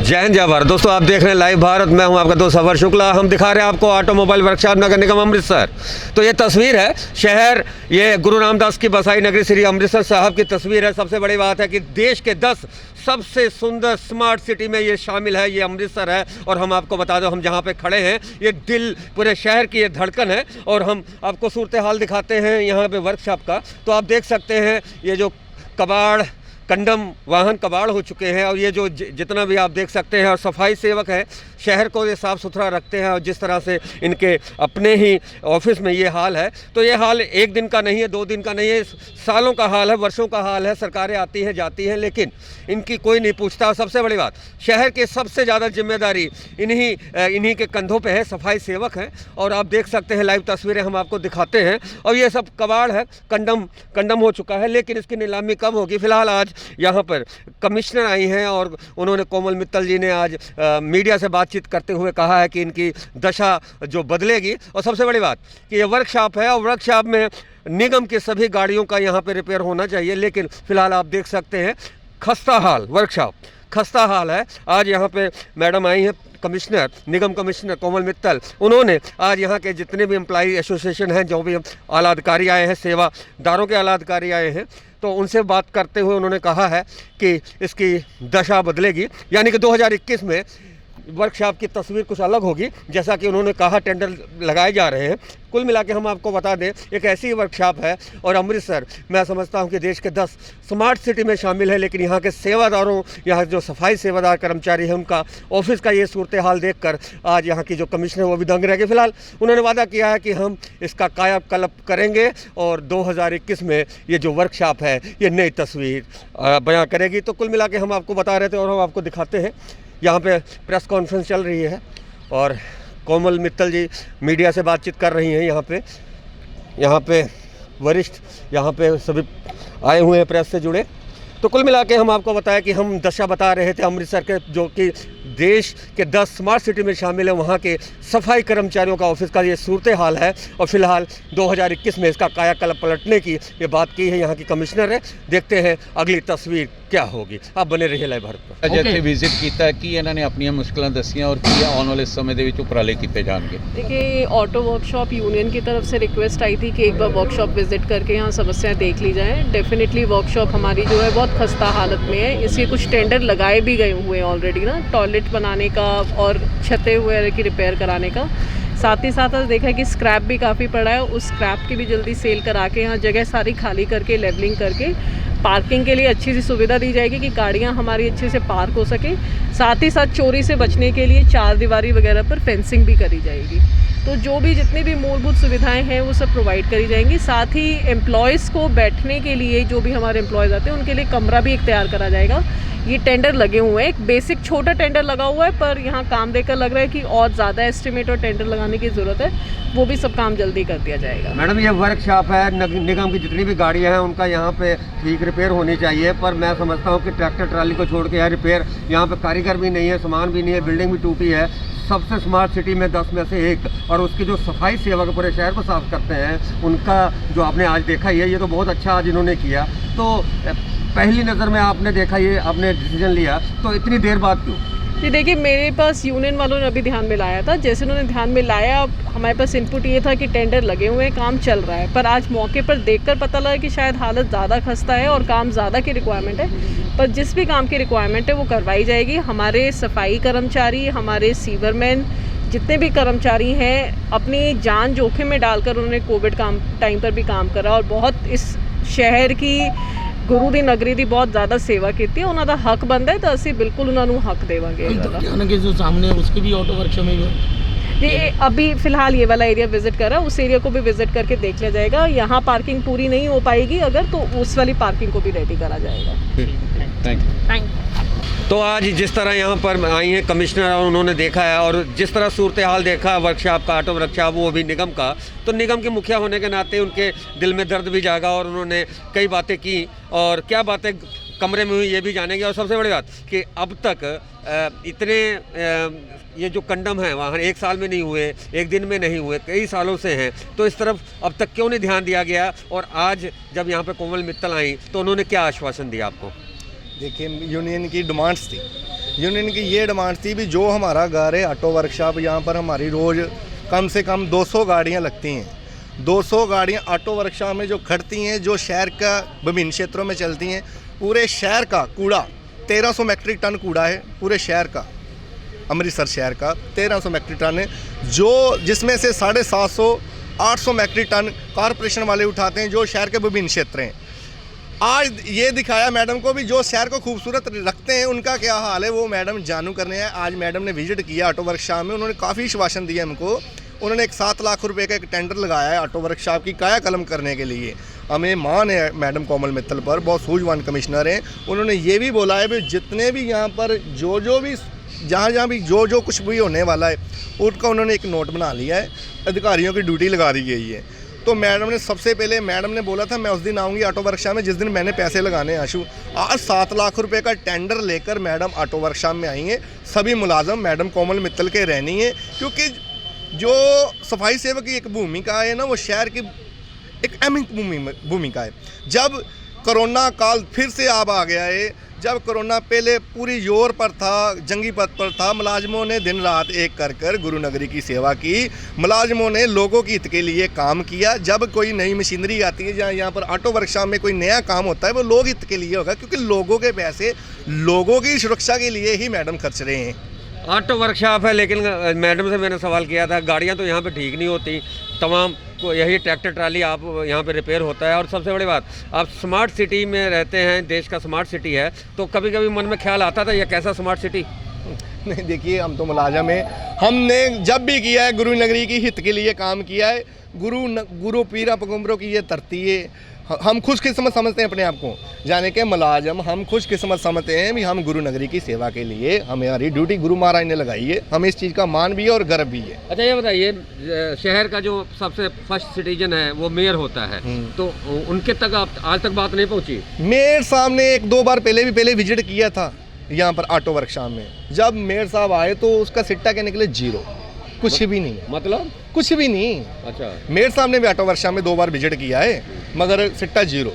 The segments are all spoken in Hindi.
जय हिंद जय भारत। दोस्तों आप देख रहे हैं लाइव भारत, मैं हूं आपका दोस्त सफर शुक्ला। हम दिखा रहे हैं आपको ऑटोमोबाइल वर्कशॉप नगर निगम अमृतसर। तो ये तस्वीर है शहर, ये गुरु रामदास की बसाई नगरी श्री अमृतसर साहब की तस्वीर है। सबसे बड़ी बात है कि देश के 10 सबसे सुंदर स्मार्ट सिटी में ये शामिल है, ये अमृतसर है। और हम आपको बता दें, हम जहाँ पे खड़े हैं ये दिल पूरे शहर की ये धड़कन है। और हम आपको सूरत हाल दिखाते हैं यहाँ पे वर्कशॉप का। तो आप देख सकते हैं ये जो कबाड़ कंडम वाहन कबाड़ हो चुके हैं, और ये जो जितना भी आप देख सकते हैं, और सफाई सेवक हैं शहर को ये साफ़ सुथरा रखते हैं। और जिस तरह से इनके अपने ही ऑफिस में ये हाल है, तो ये हाल एक दिन का नहीं है, 2 दिन का नहीं है, सालों का हाल है, वर्षों का हाल है। सरकारें आती हैं जाती हैं, लेकिन इनकी कोई नहीं पूछता। सबसे बड़ी बात, शहर के सबसे ज़्यादा जिम्मेदारी इन्हीं के कंधों पे है, सफाई सेवक हैं। और आप देख सकते हैं लाइव तस्वीरें हम आपको दिखाते हैं। और ये सब कबाड़ है, कंडम हो चुका है, लेकिन इसकी नीलामी कब होगी? फिलहाल आज यहाँ पर कमिश्नर आई हैं और उन्होंने, कोमल मित्तल जी ने आज मीडिया से बातचीत करते हुए कहा है कि इनकी दशा जो बदलेगी। और सबसे बड़ी बात कि ये वर्कशॉप है, और वर्कशॉप में निगम की सभी गाड़ियों का यहाँ पे रिपेयर होना चाहिए। लेकिन फिलहाल आप देख सकते हैं खस्ता हाल, वर्कशॉप खस्ता हाल है। आज यहाँ पे मैडम आई हैं कमिश्नर, निगम कमिश्नर कोमल मित्तल। उन्होंने आज यहाँ के जितने भी एम्प्लॉई एसोसिएशन हैं, जो भी आला अधिकारी आए हैं, सेवादारों के आला अधिकारी आए हैं, तो उनसे बात करते हुए उन्होंने कहा है कि इसकी दशा बदलेगी। यानी कि 2021 में वर्कशॉप की तस्वीर कुछ अलग होगी। जैसा कि उन्होंने कहा, टेंडर लगाए जा रहे हैं। कुल मिला के हम आपको बता दें, एक ऐसी वर्कशॉप है। और अमृतसर मैं समझता हूं कि देश के 10 स्मार्ट सिटी में शामिल है। लेकिन यहाँ के सेवादारों, यहाँ जो सफाई सेवादार कर्मचारी हैं, उनका ऑफिस का ये सूरत हाल देखकर आज यहाँ की जो कमिश्नर वो भी दंग रह गए। फिलहाल उन्होंने वादा किया है कि हम इसका कायाकल्प करेंगे और 2021 में ये जो वर्कशॉप है ये नई तस्वीर बयां करेगी। तो कुल मिला के हम आपको बता रहे थे और हम आपको दिखाते हैं। यहाँ पे प्रेस कॉन्फ्रेंस चल रही है और कोमल मित्तल जी मीडिया से बातचीत कर रही हैं। यहाँ पे वरिष्ठ यहाँ पे सभी आए हुए हैं प्रेस से जुड़े। तो कुल मिला के हम आपको बताया कि हम दशा बता रहे थे अमृतसर के, जो कि देश के 10 स्मार्ट सिटी में शामिल है, वहाँ के सफाई कर्मचारियों का ऑफिस का ये सूरत हाल है। और फिलहाल 2021 में इसका कायाकल्प पलटने की ये बात की है यहाँ की कमिश्नर है। देखते हैं अगली तस्वीर क्या होगी। आप बने रहिए लाइव भारत पर। ਅੱਜ ਇੱਥੇ ਵਿਜ਼ਿਟ ਕੀਤਾ ਕਿ ਇਹਨਾਂ ਨੇ ਆਪਣੀਆਂ ਮੁਸ਼ਕਲਾਂ ਦੱਸੀਆਂ ਔਰ ਕੀ ਆਉਣ ਵਾਲੇ ਸਮੇਂ ਦੇ ਵਿੱਚ ਉਪਰਾਲੇ ਕੀਤੇ ਜਾਣਗੇ। देखिए, ऑटो वर्कशॉप यूनियन की तरफ से रिक्वेस्ट आई थी कि एक बार वर्कशॉप विजिट करके यहाँ समस्याएं देख ली जाएं। डेफिनेटली वर्कशॉप हमारी जो है बहुत खस्ता हालत में है। इसके कुछ टेंडर लगाए भी गए हुए हैं ऑलरेडी ना, टॉयलेट बनाने का और छतें वगैरह की रिपेयर कराने का। साथ ही साथ देखा है कि स्क्रैप भी काफ़ी पड़ा है, उस स्क्रैप की भी जल्दी सेल करा के यहाँ जगह सारी खाली करके लेवलिंग करके पार्किंग के लिए अच्छी सी सुविधा दी जाएगी कि गाड़ियाँ हमारी अच्छे से पार्क हो सके। साथ ही साथ चोरी से बचने के लिए 4 दीवारी वगैरह पर फेंसिंग भी करी जाएगी। तो जो भी जितनी भी मूलभूत सुविधाएं हैं वो सब प्रोवाइड करी जाएंगी। साथ ही एम्प्लॉयज़ को बैठने के लिए, जो भी हमारे एम्प्लॉयज़ आते हैं उनके लिए कमरा भी एक तैयार करा जाएगा। ये टेंडर लगे हुए हैं, एक बेसिक छोटा टेंडर लगा हुआ है, पर यहाँ काम देखकर लग रहा है कि और ज़्यादा एस्टिमेट और टेंडर लगाने की ज़रूरत है। वो भी सब काम जल्दी कर दिया जाएगा। मैडम, ये वर्कशॉप है, निगम की जितनी भी गाड़ियाँ हैं उनका यहाँ पे ठीक रिपेयर होनी चाहिए। पर मैं समझता हूँ कि ट्रैक्टर ट्राली को छोड़ के यहाँ रिपेयर, यहाँ पे कारीगर भी नहीं है, सामान भी नहीं है, बिल्डिंग भी टूटी है। सबसे स्मार्ट सिटी में 10 में से एक। और उसकी जो सफाई सेवक पूरे शहर को साफ करते हैं, उनका जो आपने आज देखा ही है, ये तो बहुत अच्छा आज इन्होंने किया। तो पहली नज़र में आपने देखा, ये आपने डिसीजन लिया, तो इतनी देर बाद क्यों? जी देखिए, मेरे पास यूनियन वालों ने अभी ध्यान में लाया था। जैसे उन्होंने ध्यान में लाया, हमारे पास इनपुट ये था कि टेंडर लगे हुए हैं, काम चल रहा है। पर आज मौके पर देखकर पता लगा कि शायद हालत ज़्यादा खस्ता है और काम ज़्यादा की रिक्वायरमेंट है। पर जिस भी काम की रिक्वायरमेंट है वो करवाई जाएगी। हमारे सफाई कर्मचारी, हमारे सीवरमैन, जितने भी कर्मचारी हैं, अपनी जान जोखिम में डालकर उन्होंने कोविड टाइम पर भी काम करा और बहुत इस शहर की, गुरु दी नगरी दी बहुत ज़्यादा सेवा की थी। उन्होंने हक बनता है, तो असी बिल्कुल उन्होंने हक देवांगे। के जो सामने उसकी भी ऑटो वर्कशॉप में ये अभी फिलहाल ये वाला एरिया विजिट कर रहा है, उस एरिया को भी विजिट करके देख लिया जाएगा। यहाँ पार्किंग पूरी नहीं हो पाएगी अगर, तो उस वाली पार्किंग को भी रेडी करा जाएगा। Thank you. तो आज जिस तरह यहाँ पर आई हैं कमिश्नर और उन्होंने देखा है, और जिस तरह सूरत हाल देखा वर्कशॉप का, ऑटो वर्कशॉप, वो भी निगम का, तो निगम के मुखिया होने के नाते उनके दिल में दर्द भी जागा। और उन्होंने कई बातें की, और क्या बातें कमरे में हुई ये भी जानेंगे। और सबसे बड़ी बात कि अब तक इतने ये जो कंडम है वहाँ 1 साल में नहीं हुए, 1 दिन में नहीं हुए, कई सालों से हैं। तो इस तरफ अब तक क्यों नहीं ध्यान दिया गया? और आज जब यहाँ पे कोमल मित्तल आई तो उन्होंने क्या आश्वासन दिया आपको? देखिए, यूनियन की डिमांड्स थी यूनियन की ये डिमांड थी भी जो हमारा घर है ऑटो वर्कशॉप, यहाँ पर हमारी रोज़ कम से कम 200 गाड़ियाँ लगती हैं। 200 गाड़ियाँ ऑटो वर्कशॉप में जो खड़ती हैं, जो शहर का विभिन्न क्षेत्रों में चलती हैं, पूरे शहर का कूड़ा 1300 मैट्रिक टन कूड़ा है पूरे शहर का, अमृतसर शहर का 1300 मैट्रिक टन है, जो जिसमें से 750-800 मैट्रिक टन कॉरपोरेशन वाले उठाते हैं जो शहर के विभिन्न क्षेत्र हैं। आज ये दिखाया मैडम को भी जो शहर को खूबसूरत रखते हैं उनका क्या हाल है, वो मैडम जानू करने हैं। आज मैडम ने विजिट किया ऑटो वर्कशॉप में, उन्होंने काफ़ी आश्वासन दिया हमको। उन्होंने एक 7 लाख रुपए का एक टेंडर लगाया है ऑटो वर्कशॉप की कायाकल्प करने के लिए। हमें मान है मैडम कोमल मित्तल पर, बहुत सूझवान कमिश्नर हैं। उन्होंने ये भी बोला है भी जितने भी यहाँ पर जो भी जहाँ भी जो कुछ भी होने वाला है उनका उन्होंने एक नोट बना लिया है, अधिकारियों की ड्यूटी लगा दी गई है। तो मैडम ने सबसे पहले मैडम ने बोला था मैं उस दिन आऊँगी ऑटो वर्कशॉप में जिस दिन मैंने पैसे लगाने आशु। आज 7 लाख रुपए का टेंडर लेकर मैडम ऑटो वर्कशॉप में आई हैं। सभी मुलाजम मैडम कोमल मित्तल के रहनी है, क्योंकि जो सफाई सेवक की एक भूमिका है ना, वो शहर की एक अहम भूमिका है। जब कोरोना काल फिर से अब आ गया है, जब कोरोना पहले पूरी जोर पर था, जंगी पद पर था, मुलाजमों ने दिन रात एक कर गुरु नगरी की सेवा की, मुलाजमों ने लोगों के हित के लिए काम किया। जब कोई नई मशीनरी आती है, जहाँ यहाँ पर ऑटो वर्कशॉप में कोई नया काम होता है, वो लोग हित के लिए होगा, क्योंकि लोगों के पैसे लोगों की सुरक्षा के लिए ही मैडम खर्च रहे हैं। ऑटो वर्कशॉप है, लेकिन मैडम से मैंने सवाल किया था, गाड़ियाँ तो यहाँ पे ठीक नहीं होती, तमाम को यही ट्रैक्टर ट्राली आप यहाँ पे रिपेयर होता है। और सबसे बड़ी बात, आप स्मार्ट सिटी में रहते हैं, देश का स्मार्ट सिटी है, तो कभी कभी मन में ख्याल आता था ये कैसा स्मार्ट सिटी? नहीं, देखिए हम तो मुलाजम हैं, हमने जब भी किया है गुरु नगरी की हित के लिए काम किया है। गुरु पीरा पैगंबरों की ये धरती है, हम खुशकिस्मत समझते हैं अपने आप को, जाने के मुलाजम हम खुशकिस्मत समझते हैं भी हम गुरु नगरी की सेवा के लिए हमारी ड्यूटी गुरु महाराज ने लगाई है, हमें इस चीज़ का मान भी है और गर्व भी है। अच्छा, ये बताइए, शहर का जो सबसे फर्स्ट सिटीजन है वो मेयर होता है, तो उनके तक आप आज तक बात नहीं पहुंची? मेयर साहब ने 1-2 बार पहले विजिट किया था यहाँ पर ऑटो वर्कशॉप में। जब मेयर साहब आए तो उसका सिट्टा के निकले 0, कुछ भी नहीं। मतलब कुछ भी नहीं। अच्छा, मेयर साहब ने भी ऑटो वर्कशॉप में 2 बार विजिट किया है, मगर सिट्टा 0,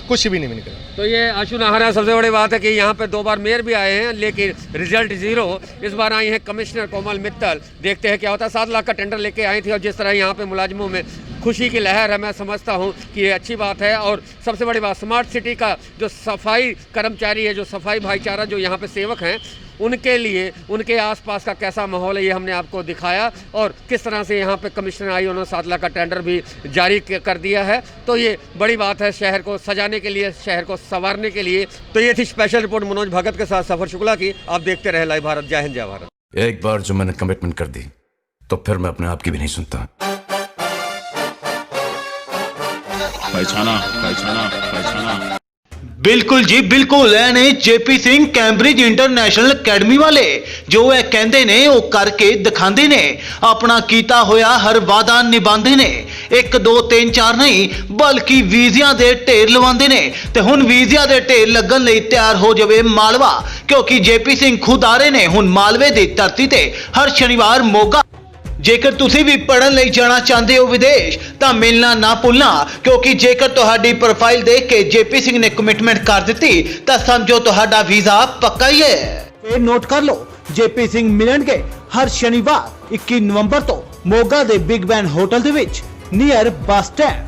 कुछ भी नहीं निकला। तो ये आशु नाहरा, सबसे बड़ी बात है कि यहाँ पे 2 बार मेयर भी आए हैं, लेकिन रिजल्ट 0। इस बार आई हैं कमिश्नर कोमल मित्तल, देखते हैं क्या होता है। 7 लाख का टेंडर लेके आई थी, और जिस तरह यहाँ पे मुलाजिमों में खुशी की लहर है, मैं समझता हूँ कि ये अच्छी बात है। और सबसे बड़ी बात, स्मार्ट सिटी का जो सफाई कर्मचारी है, जो सफाई भाईचारा जो यहाँ पे सेवक हैं, उनके लिए उनके आसपास का कैसा माहौल है ये हमने आपको दिखाया, और किस तरह से यहाँ पे कमिश्नर आई, उन्होंने 7 लाख का टेंडर भी जारी कर दिया है। तो ये बड़ी बात है शहर को सजाने के लिए, शहर को संवारने के लिए। तो ये थी स्पेशल रिपोर्ट मनोज भगत के साथ सफर शुक्ला की। आप देखते रहे लाइव भारत। जय हिंद, जय भारत। एक बार जो मैंने कमिटमेंट कर दी तो फिर मैं अपने आप की भी नहीं सुनता। पहचाना बिल्कुल जी बिल्कुल, ਇਹ ਨੇ JP Singh Cambridge international academy वाले, जो ਇਹ ਕਹਿੰਦੇ ਨੇ ਉਹ ਕਰਕੇ ਦਿਖਾਉਂਦੇ ਨੇ, ਆਪਣਾ ਕੀਤਾ ਹੋਇਆ ਹਰ ਵਾਅਦਾ ਨਿਭਾਉਂਦੇ ਨੇ। 1 2 3 4 ਨਹੀਂ ਬਲਕਿ ਵੀਜ਼ਿਆਂ ਦੇ ਢੇਰ ਲਵਾਉਂਦੇ ਨੇ, ਤੇ ਹੁਣ ਵੀਜ਼ਿਆਂ ਦੇ ਢੇਰ ਲੱਗਣ ਲਈ ਤਿਆਰ ਹੋ ਜਾਵੇ ਮਾਲਵਾ, ਕਿਉਂਕਿ जेपी सिंह खुद आ रहे ਨੇ ਹੁਣ ਮਾਲਵੇ ਦੀ ਧਰਤੀ ਤੇ ਹਰ ਸ਼ਨੀਵਾਰ ਮੋਗਾ। ਜੇਕਰ ਤੁਸੀਂ ਵੀ ਪੜਨ ਲਈ ਜਾਣਾ ਚਾਹੁੰਦੇ ਹੋ ਵਿਦੇਸ਼ ਤਾਂ ਮਿਲਣਾ ਨਾ ਭੁੱਲਣਾ, ਕਿਉਂਕਿ ਜੇਕਰ ਤੁਹਾਡੀ ਪ੍ਰੋਫਾਈਲ ਦੇਖ ਕੇ जेपी सिंह ਨੇ ਕਮਿਟਮੈਂਟ ਕਰ ਦਿੱਤੀ ਤਾਂ ਸਮਝੋ ਤੁਹਾਡਾ ਵੀਜ਼ਾ ਪੱਕਾ ਹੀ ਹੈ। ਇਹ ਨੋਟ ਕਰ ਲਓ, जेपी सिंह ਮਿਲਣਗੇ ਹਰ ਸ਼ਨੀਵਾਰ 21 ਨਵੰਬਰ ਤੋਂ ਮੋਗਾ ਦੇ ਬਿਗ ਬੈਨ ਹੋਟਲ ਦੇ ਵਿੱਚ ਨੀਅਰ ਬੱਸ ਸਟੈਂਡ।